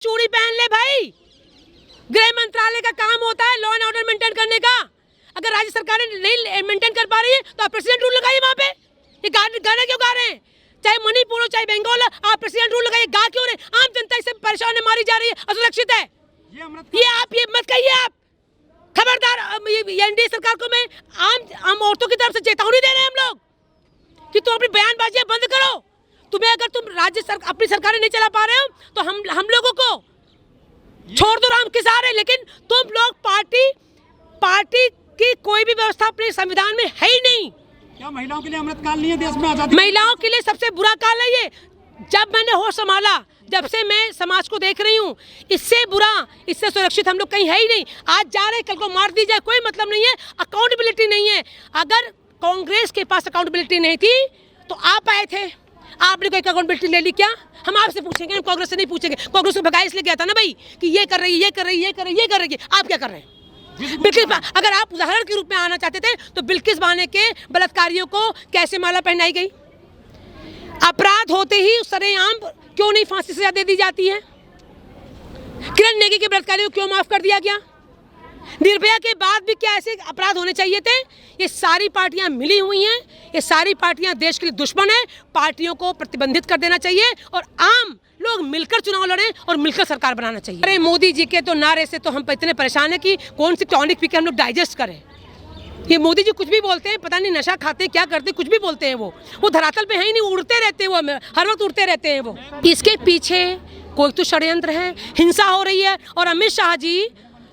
चूड़ी पहन ले भाई। गृह मंत्रालय का काम होता है लॉ एंड ऑर्डर मेंटेन करने का। अगर राज्य सरकार नहीं मेंटेन कर पा रही है तो आप प्रेसिडेंट रूल लगाइए वहाँ पे। ये गाने क्यों गा रहे हैं? चाहे मणिपुर हो चाहे बंगाल, आप प्रेसिडेंट रूल लगाइए। गा क्यों रहे? आम जनता इससे परेशान है, मारी जा रही है, असुरक्षित है। ये मत कहिए आप। खबरदार, एनडीए सरकार को मैं आम औरतों की तरफ से चेतावनी दे रहे हैं हम लोग कि तुम अपनी बयानबाजियां बंद करो। तुम्हें अगर तुम अपनी सरकारें नहीं चला पा रहे हो तो हम लोगों को छोड़ दो, राम के सहारे। लेकिन तुम लोग पार्टी की कोई भी व्यवस्था अपने संविधान में है ही नहीं। क्या महिलाओं के लिए अमृतकाल नहीं है देश में? आजादी महिलाओं के लिए सबसे बुरा काल है ये। जब मैंने होश संभाला, जब से मैं समाज को देख रही हूँ, इससे बुरा, इससे सुरक्षित हम लोग कहीं है ही नहीं। आज जा रहे, कल को मार दी जाए, कोई मतलब नहीं है। अकाउंटेबिलिटी नहीं है। अगर कांग्रेस के पास अकाउंटेबिलिटी नहीं थी तो आप आए थे, आपने कोई अकाउंटेबिलिटी ले ली क्या? हम आपसे पूछेंगे, हम कांग्रेस से नहीं पूछेंगे। कांग्रेस को भगाया इसलिए गया था ना भाई कि ये कर रही है, ये कर रही है, ये कर रही है, ये कर रही है। आप क्या कर रहे हैं? बिल्किस, अगर आप उदाहरण के रूप में आना चाहते थे तो बिल्किस बानो के बलात्कारियों को कैसे माला पहनाई गई? अपराध होते ही सरेआम क्यों नहीं फांसी सजा दे दी जाती है? किरण नेगी के बलात्कारियों को क्यों माफ कर दिया गया? निर्भया के बाद भी क्या ऐसे अपराध होने चाहिए थे? ये सारी पार्टियां मिली हुई हैं, ये सारी पार्टियां देश के लिए दुश्मन है। पार्टियों को प्रतिबंधित कर देना चाहिए और आम लोग मिलकर चुनाव लड़ें और मिलकर सरकार बनाना चाहिए। अरे मोदी जी के तो नारे से तो हम इतने परेशान हैं कि कौन सी टॉनिक पी के हम लोग डाइजेस्ट करें। ये मोदी जी कुछ भी बोलते हैं, पता नहीं नशा खाते क्या करते, कुछ भी बोलते हैं। वो धरातल पे है ही नहीं, उड़ते रहते हैं, वो हर वक्त उड़ते रहते हैं। वो इसके पीछे कोई तो षड्यंत्र है, हिंसा हो रही है। और अमित शाह जी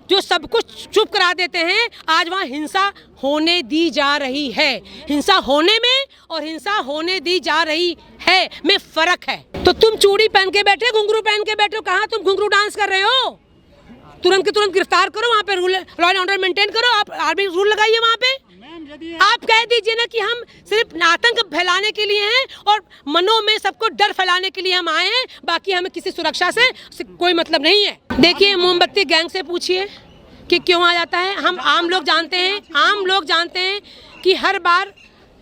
जो सब कुछ चुप करा देते हैं, आज वहाँ हिंसा होने दी जा रही है। हिंसा होने में और हिंसा होने दी जा रही है में फर्क है। तो तुम चूड़ी पहन के बैठे, घुंघरू पहन के बैठे हो, कहाँ तुम घुंघरू डांस कर रहे हो? तुरंत के तुरंत गिरफ्तार करो, वहाँ पे rule law and order maintain करो, आप आर्मी रूल लगाइए वहाँ पे। आप कह दीजिए ना कि हम सिर्फ आतंक फैलाने के लिए हैं और मनों में सबको डर फैलाने के लिए हम आए हैं, बाकी हमें किसी सुरक्षा से कोई मतलब नहीं है। देखिए, मोमबत्ती गैंग से पूछिए कि क्यों आ जाता है। हम आम लोग जानते हैं कि हर बार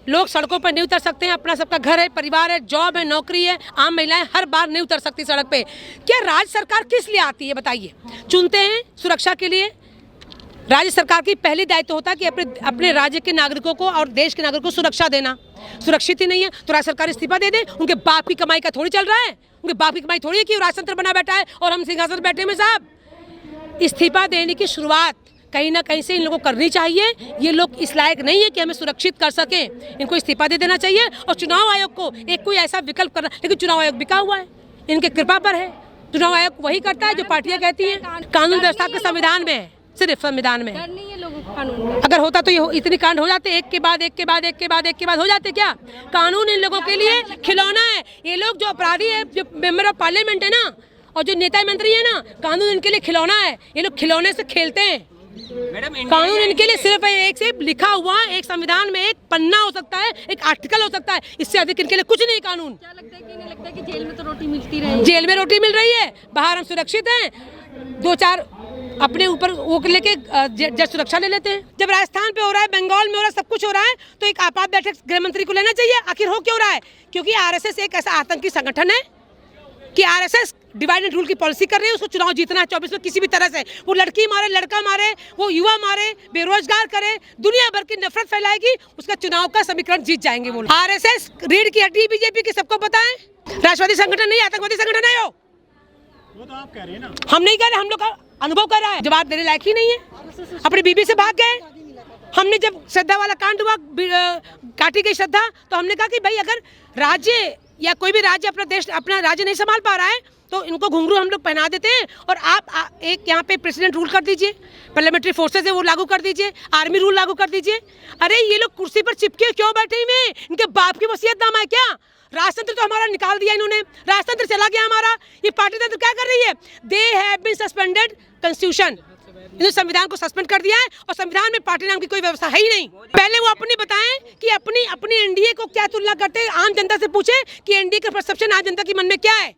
लोग सड़कों पर नहीं उतर सकते हैं। अपना सबका घर है, परिवार है, जॉब है, नौकरी है। आम महिलाएं हर बार नहीं उतर सकती सड़क पे। क्या राज्य सरकार किस लिए आती है बताइए? चुनते हैं सुरक्षा के लिए। राज्य सरकार की पहली दायित्व होता है कि अपने राज्य के नागरिकों को और देश के नागरिकों को सुरक्षा देना। सुरक्षित ही नहीं है तो राज्य सरकार इस्तीफा दे दे। उनके बाप की कमाई का थोड़ी चल रहा है, उनके बाप की कमाई थोड़ी है कि राजतंत्र बना बैठा है और हम सिंहासन बैठे में। साहब, इस्तीफा देने की शुरुआत कहीं ना कहीं से इन लोगों को करनी चाहिए। ये लोग इस लायक नहीं है कि हमें सुरक्षित कर सकें। इनको इस्तीफा दे देना चाहिए और चुनाव आयोग को एक कोई ऐसा विकल्प करना। लेकिन चुनाव आयोग बिका हुआ है, इनके कृपा पर है। चुनाव आयोग वही करता है जो पार्टियां कहती हैं। कानून व्यवस्था के संविधान में है, सिर्फ संविधान में। अगर होता तो ये इतनी कांड हो जाते, एक के बाद हो जाते। क्या कानून इन लोगों के लिए खिलौना है? ये लोग जो अपराधी है, जो मेंबर ऑफ पार्लियामेंट है ना, और जो नेता मंत्री है ना, कानून इनके लिए खिलौना है। ये लोग खिलौने से खेलते हैं। कानून इनके लिए सिर्फ एक से लिखा हुआ, एक संविधान में एक पन्ना हो सकता है, एक आर्टिकल हो सकता है, इससे अधिक इनके लिए कुछ नहीं कानून। क्या लगता है कि नहीं लगता है कि जेल में तो रोटी मिलती रही? जेल में रोटी मिल रही है, बाहर हम सुरक्षित हैं। 2-4 अपने ऊपर वो लेके जज सुरक्षा ले लेते हैं। जब राजस्थान पे हो रहा है, बंगाल में हो रहा है, सब कुछ हो रहा है, तो एक आपात बैठक गृह मंत्री को लेना चाहिए। आखिर हो क्यों रहा है? क्योंकि आरएसएस एक ऐसा आतंकी संगठन है कि आरएसएस डिवाइड एंड रूल की पॉलिसी कर रही है। उसको चुनाव जीतना है 24 में किसी भी तरह से। वो लड़की मारे, लड़का मारे, वो युवा मारे, बेरोजगार करे, दुनिया भर की नफरत फैलाएगी, उसका चुनाव का समीकरण जीत जाएंगे वो। आरएसएस रीढ़ की हड्डी बीजेपी की, सबको पता है। राष्ट्रवादी संगठन नहीं, आतंकवादी संगठन है। वो तो आप कह रहे हैं ना, हम नहीं कह रहे, हम लोग का अनुभव कर रहा है। जवाब देने लायक ही नहीं है। अपनी बीबी से भाग गए। हमने जब श्रद्धा वाला कांड हुआ, काटी गई श्रद्धा, तो हमने कहा कि भाई अगर राज्य या कोई भी राज्य अपना राज्य नहीं संभाल पा रहा है तो इनको घुंघरू हम लोग पहना देते हैं और आप एक यहाँ पे प्रेसिडेंट रूल कर दीजिए, पार्लियामेंट्री फोर्सेस है वो लागू कर दीजिए, आर्मी रूल लागू कर दीजिए। अरे ये लोग कुर्सी पर चिपके क्यों बैठे हुए? इनके बाप की वसीयतनामा है क्या? राजतंत्र तो हमारा निकाल दिया इन्होंने, राजतंत्र चला गया हमारा। ये पार्टी तंत्र क्या कर रही है? They have been suspended constitution. इन्होंने संविधान को सस्पेंड कर दिया है और संविधान में पार्टी नाम की कोई व्यवस्था है ही नहीं। पहले वो अपनी बताएं कि अपनी एनडीए को क्या तुलना करते हैं। आम जनता से पूछे कि एनडीए का परसेप्शन आम जनता के मन में क्या है।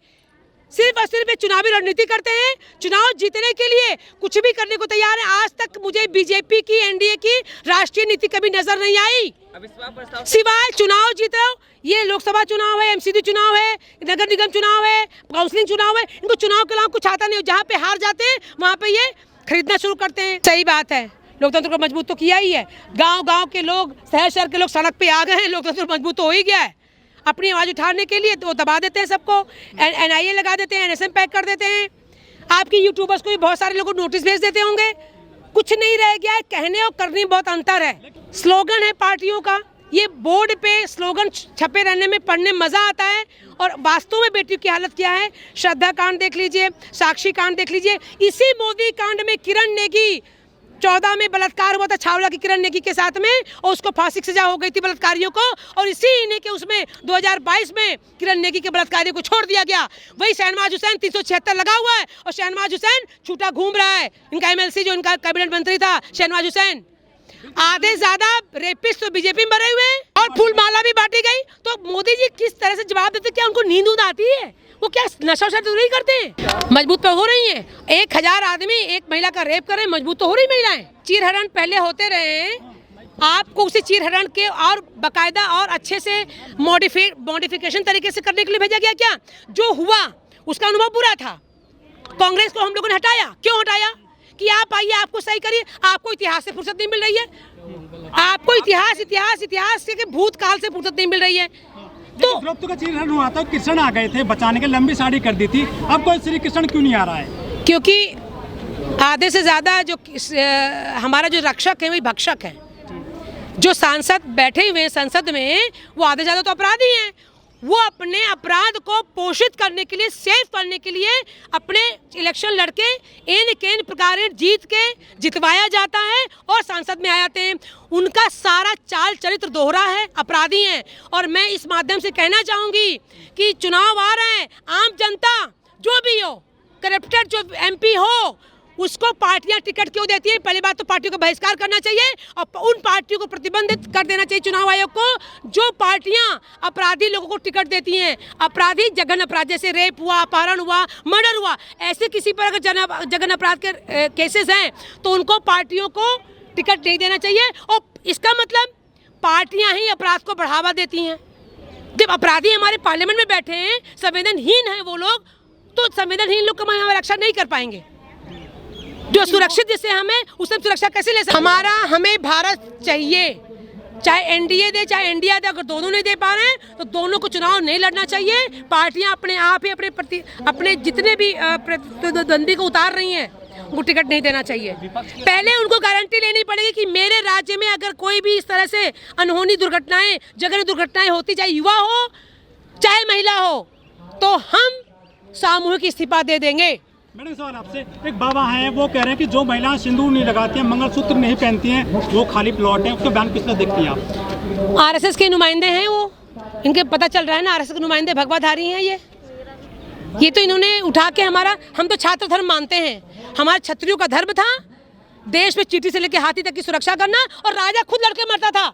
सिर्फ और सिर्फ चुनावी रणनीति करते हैं। चुनाव जीतने के लिए कुछ भी करने को तैयार है। आज तक मुझे बीजेपी की, एनडीए की राष्ट्रीय नीति कभी नजर नहीं आई, सिवाय चुनाव जीतो। ये लोकसभा चुनाव है, एमसीडी चुनाव है, नगर निगम चुनाव है, काउंसिलिंग चुनाव है, इनको चुनाव के अलावा कुछ आता नहीं। जहाँ पे हार जाते हैं वहाँ पे ये खरीदना शुरू करते हैं। सही बात है, लोकतंत्र को मजबूत तो किया ही है। गांव-गांव के लोग, शहर के लोग सड़क पे आ गए हैं, लोकतंत्र मजबूत तो हो ही गया है। अपनी आवाज़ उठाने के लिए तो वो दबा देते हैं सबको, NIA लगा देते हैं, NSM पैक कर देते हैं। आपकी यूट्यूबर्स को भी बहुत सारे लोगों को नोटिस भेज देते होंगे। कुछ नहीं रह गया है, कहने और करने में बहुत अंतर है। स्लोगन है पार्टियों का, ये बोर्ड पे स्लोगन छपे रहने में, पढ़ने में मज़ा आता है। और वास्तव में बेटियों की हालत क्या है, श्रद्धा कांड देख लीजिए, साक्षी कांड देख लीजिए। इसी मोदी कांड में किरण नेगी 14 में बलात्कार हुआ था छावला की किरण नेगी के साथ में, और उसको फांसी की सजा हो गई थी बलात्कारियों को। और इसी इन्हीं के उसमें 2022 में किरण नेगी के बलात्कारियों को छोड़ दिया गया। वही शहनवाज हुसैन 376 लगा हुआ है, और शहनवाज हुसैन छूटा घूम रहा है। इनका MLC जो इनका कैबिनेट मंत्री था शहनवाज हुसैन। आधे ज्यादा रेपिस्ट तो बीजेपी में भरे हुए हैं, और फूलमाला भी बांटी गई। तो मोदी जी किस तरह से जवाब देते, क्या उनको नींद आती है? वो क्या नशा तो नहीं करते? मजबूत तो हो रही हैं। 1000 आदमी एक महिला का रेप कर रहे हैं, मजबूत तो हो रही महिलाएं। चीर हरण पहले होते रहे, आपको उसी चीर हरण के और बाकायदा और अच्छे से मॉडिफिकेशन तरीके से करने के लिए भेजा गया क्या? जो हुआ उसका अनुभव बुरा था। कांग्रेस को हम लोगों ने हटाया। क्यों हटाया? कि आप आइए, आपको सही करिए। आपको इतिहास से फुर्सत नहीं मिल रही है, आपको इतिहास के भूतकाल से फुर्सत नहीं मिल रही है। तो का चीरहरण हुआ था, कृष्ण आ गए थे बचाने के, लंबी साड़ी कर दी थी। अब कोई श्री कृष्ण क्यों नहीं आ रहा है? क्योंकि आधे से ज्यादा जो हमारा जो रक्षक है वही भक्षक है। जो सांसद बैठे हुए हैं संसद में, वो आधे ज्यादा तो अपराधी हैं। वो अपने अपराध को पोषित करने के लिए, सेव करने के लिए अपने इलेक्शन लड़के एन प्रकार जीत के जितवाया जाता है और संसद में आ जाते हैं। उनका सारा चाल चरित्र दोहरा है, अपराधी हैं। और मैं इस माध्यम से कहना चाहूँगी कि चुनाव आ रहे हैं, आम जनता जो भी हो, करप्टेड जो MP हो, उसको पार्टियां टिकट क्यों देती हैं? पहली बात तो पार्टियों का बहिष्कार करना चाहिए, और उन पार्टियों को प्रतिबंधित कर देना चाहिए चुनाव आयोग को जो पार्टियां अपराधी लोगों को टिकट देती हैं। अपराधी जघन्य अपराध, जैसे रेप हुआ, अपहरण हुआ, मर्डर हुआ, ऐसे किसी पर अगर जघन्य अपराध के केसेस हैं तो उनको पार्टियों को टिकट नहीं देना चाहिए। और इसका मतलब पार्टियां ही अपराध को बढ़ावा देती हैं। जब अपराधी हमारे पार्लियामेंट में बैठे हैं, संवेदनहीन हैं वो लोग, तो संवेदनहीन लोग का हम रक्षा नहीं कर पाएंगे। जो सुरक्षित जिससे हमें, उससे सुरक्षा कैसे ले सकते? हमें भारत चाहिए, चाहे NDA दे चाहे इंडिया दे। अगर दोनों नहीं दे पा रहे हैं तो दोनों को चुनाव नहीं लड़ना चाहिए। पार्टियां अपने आप ही अपने जितने भी प्रतिद्वंदी को उतार रही हैं, उनको टिकट नहीं देना चाहिए। पहले उनको गारंटी लेनी पड़ेगी कि मेरे राज्य में अगर कोई भी इस तरह से अनहोनी दुर्घटनाएं, जघन्य दुर्घटनाएं होती, चाहे युवा हो चाहे महिला हो, तो हम सामूहिक इस्तीफा दे देंगे। मैडम सवाल आपसे, एक बाबा हैं वो कह रहे हैं कि जो महिलाएं सिंदूर नहीं लगाती हैं, मंगलसूत्र नहीं पहनती हैं, वो खाली प्लॉट है। उसको बयान किस तरह देखती हैं आप? RSS के नुमाइंदे हैं वो, इनके पता चल रहा है ना, RSS के नुमाइंदे भगवाधारी हैं ये तो इन्होंने उठा के हम तो छात्र धर्म मानते हैं। हमारे क्षत्रियों का धर्म था देश में चींटी से लेकर हाथी तक की सुरक्षा करना, और राजा खुद लड़के मरता था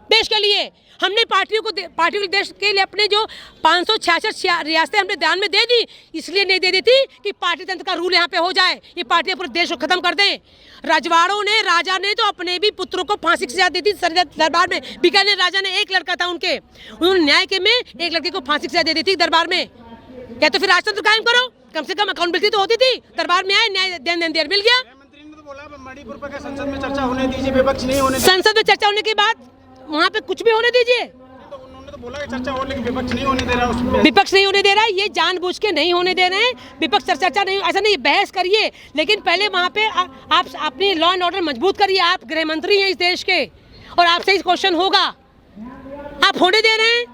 देश के लिए। हमने पार्टियों को देश के लिए अपने जो 566 रियासतें हमने ध्यान में दे दी, इसलिए नहीं दे दी थी कि पार्टी तंत्र का रूल यहाँ पे हो जाए, ये पार्टियां पूरे देश को खत्म कर दें। रजवाड़ों ने, राजा ने तो अपने भी पुत्रों को फांसी की सजा दी थी दरबार में। बीकानेर राजा ने, एक लड़का था उन्होंने न्याय के में एक लड़के को फांसी की सजा दे दी थी दरबार में। या तो फिर राजतंत्र कायम करो, कम से कम अकाउंटेबिलिटी तो होती थी। दरबार में आए, न्याय देन मिल गया। मणिपुर पर संसद में चर्चा होने दीजिए, विपक्ष नहीं होने। संसद में चर्चा होने के बाद वहाँ पे कुछ भी होने दीजिए। तो उन्होंने तो बोला कि चर्चा हो, लेकिन विपक्ष नहीं होने दे रहा उसमें। विपक्ष नहीं होने दे रहा है, ये जानबूझ के नहीं होने दे रहे हैं। विपक्ष चर्चा नहीं, ऐसा नहीं, बहस करिए, लेकिन पहले वहाँ पे आप अपनी लॉ एंड ऑर्डर मजबूत करिए। आप गृह मंत्री हैं इस देश के, और आपसे इस क्वेश्चन होगा। आप होने दे रहे हैं,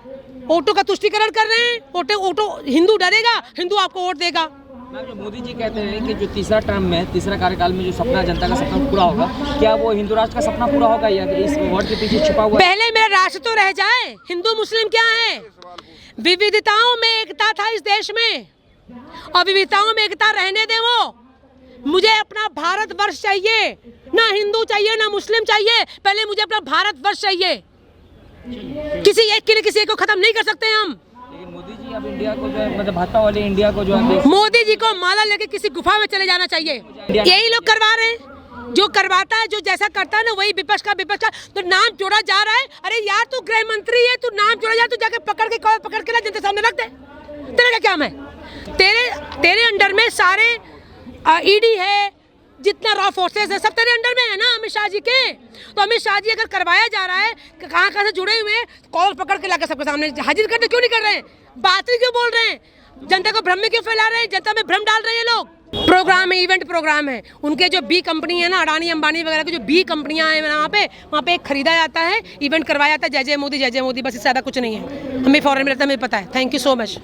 वोटों का तुष्टीकरण कर रहे हैं। वोटो हिंदू डरेगा, हिंदू आपको वोट देगा। जो मोदी जी कहते हैं कि जो तीसरा टर्म में, तीसरा कार्यकाल में जो सपना, जनता का सपना पूरा होगा, क्या वो हिंदू राष्ट्र का सपना पूरा होगा या इस वर्ड के पीछे छुपा हुआ? पहले मेरा राष्ट्र तो रह जाए। हिंदू मुस्लिम क्या है? विविधताओं में एकता था इस देश में, और विविधताओं में एकता रहने दे। वो मुझे अपना भारतवर्ष चाहिए, ना हिंदू चाहिए ना मुस्लिम चाहिए, पहले मुझे अपना भारतवर्ष चाहिए। किसी एक के लिए किसी एक को खत्म नहीं कर सकते हम। लेकिन मोदी जी अब इंडिया को जो है मतलब भाजपा वाले इंडिया को जो है मोदी जी को माला लेके किसी गुफा में चले जाना चाहिए। यही लोग करवा रहे हैं, जो करवाता है, जो जैसा करता है ना वही विपक्ष का तो नाम जोड़ा जा रहा है। अरे यार तू गृह मंत्री है, तू नाम जोड़ा जा, तू जाके पकड़ के ला जनता सामने रख दे। तेरा क्या काम है? तेरे अंडर में सारे ईडी है, जितना रॉ फोर्सेस है, सब तेरे अंडर में है ना अमित शाह जी के। तो अमित शाह जी अगर करवाया जा रहा है, कहाँ से जुड़े हुए हैं, कॉल पकड़ के लाकर सबके सामने हाजिर करते क्यों नहीं कर रहे हैं? बातें क्यों बोल रहे हैं? जनता को भ्रम में क्यों फैला रहे हैं? जनता में भ्रम डाल रहे हैं लोग। प्रोग्राम है, इवेंट प्रोग्राम है। उनके जो बी कंपनी है ना, अडानी अंबानी वगैरह की जो बी कंपनियां हैं वहाँ पे खरीदा जाता है, इवेंट करवाया जाता है, जय जय मोदी, बस इससे ज़्यादा कुछ नहीं है। हमें फॉरेन में रहता है, हमें पता है। Thank you so much.